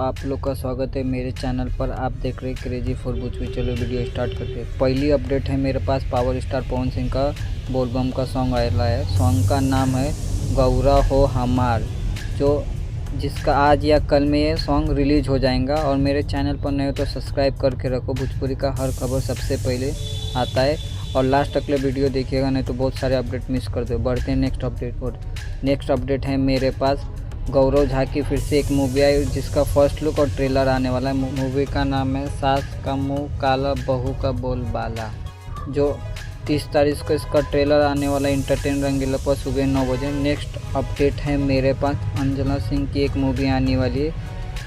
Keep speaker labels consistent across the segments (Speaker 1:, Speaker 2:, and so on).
Speaker 1: आप लोग का स्वागत है मेरे चैनल पर। आप देख रहे हैं क्रेजी फॉर भोजपुरी। चलो वीडियो स्टार्ट करते हैं। पहली अपडेट है मेरे पास पावर स्टार पवन सिंह का बोलबम का सॉन्ग आया है। सॉन्ग का नाम है गौरा हो हमार, जिसका आज या कल में ये सॉन्ग रिलीज़ हो जाएगा। और मेरे चैनल पर नए हो तो सब्सक्राइब करके रखो। भोजपुरी का हर खबर सबसे पहले आता है और लास्ट तक ले वीडियो देखिएगा, नहीं तो बहुत सारे अपडेट मिस कर दो। बढ़ते हैं नेक्स्ट अपडेट पर। नेक्स्ट अपडेट है मेरे पास गौरव झा की फिर से एक मूवी आई जिसका फर्स्ट लुक और ट्रेलर आने वाला है। मूवी का नाम है सास का मुँह काला बहू का बोल बाला, जो 30 तारीख को इसका ट्रेलर आने वाला है एंटरटेन रंगीला पर सुबह 9 बजे। नेक्स्ट अपडेट है मेरे पास अंजना सिंह की एक मूवी आने वाली है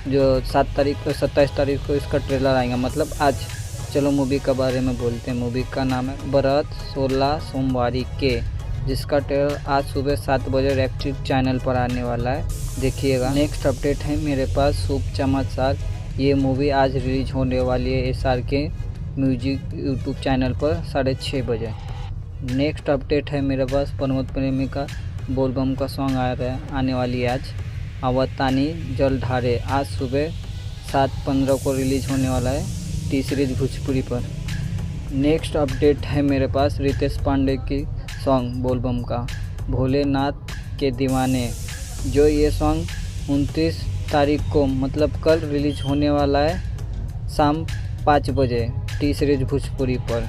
Speaker 1: जो 27 तारीख को इसका ट्रेलर आएगा, मतलब आज। चलो मूवी के बारे में बोलते हैं। मूवी का नाम है बरात 16 सोमवारी के, जिसका ट्रेलर आज सुबह 7 बजे रेक्टिव चैनल पर आने वाला है, देखिएगा। नेक्स्ट अपडेट है मेरे पास शुभ चमत्कार। ये मूवी आज रिलीज होने वाली है SR के म्यूजिक यूट्यूब चैनल पर 6:30 बजे। नेक्स्ट अपडेट है मेरे पास प्रमोद प्रेमी का बोलबम का सॉन्ग आने वाली है आज। अवतानी जल ढारे आज सुबह 7:15 को रिलीज होने वाला है तीसरी भोजपुरी पर। नेक्स्ट अपडेट है मेरे पास रितेश पांडे की सॉन्ग बोलबम का भोलेनाथ के दीवाने, जो ये सॉन्ग 29 तारीख को मतलब कल रिलीज होने वाला है शाम 5 बजे तीसरी भोजपुरी पर।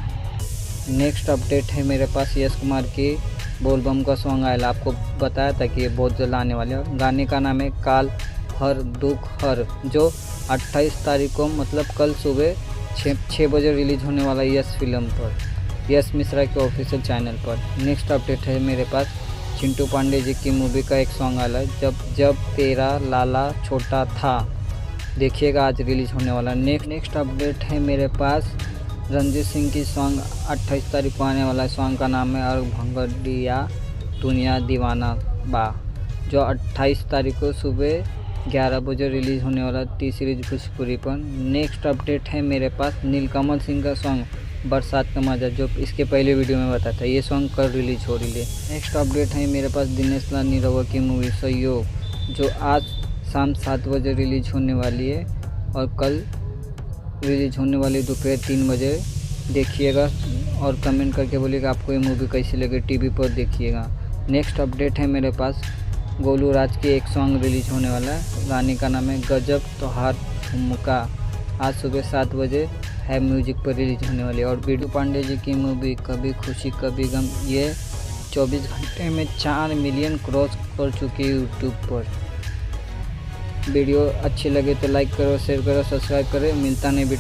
Speaker 1: नेक्स्ट अपडेट है मेरे पास यश कुमार की बोलबम का सॉन्ग आया। आपको बताया था कि ये बहुत जल्द आने वाले है। गाने का नाम है काल हर दुख हर, जो 28 तारीख को मतलब कल सुबह 6 बजे रिलीज होने वाला है यश फिल्म पर, यश मिश्रा के ऑफिशियल चैनल पर। नेक्स्ट अपडेट है मेरे पास चिंटू पांडे जी की मूवी का एक सॉन्ग आया है जब जब तेरा लाला छोटा था, देखिएगा आज रिलीज होने वाला। नेक्स्ट अपडेट है मेरे पास रणजीत सिंह की सॉन्ग 28 तारीख को आने वाला है। सॉन्ग का नाम है और भंगड़िया दुनिया दीवाना बा, जो 28 तारीख को सुबह 11 बजे रिलीज़ होने वाला तीसरी भोजपुरी पर। नेक्स्ट अपडेट है मेरे पास नीलकमल सिंह का सॉन्ग बरसात का मज़ा, जो इसके पहले वीडियो में बताया था। ये सॉन्ग कल रिलीज हो रही है। नेक्स्ट अपडेट है मेरे पास दिनेश लाल निरहुआ की मूवी सहयोग, जो आज शाम 7 बजे रिलीज होने वाली है और कल रिलीज होने वाली दोपहर 3 बजे, देखिएगा। और कमेंट करके बोलिएगा आपको ये मूवी कैसी लगी, टीवी पर देखिएगा। नेक्स्ट अपडेट है मेरे पास गोलू राज की एक सॉन्ग रिलीज होने वाला है। गाने का नाम है गजब तोहार ठुमका, आज सुबह 7 बजे है म्यूजिक पर रिलीज होने वाली है। और बीडू पांडे जी की मूवी कभी खुशी कभी गम, ये 24 घंटे में 4 मिलियन क्रॉस कर चुकी है यूट्यूब पर। वीडियो अच्छी लगे तो लाइक करो, शेयर करो, सब्सक्राइब करो। मिलता नहीं वीडियो।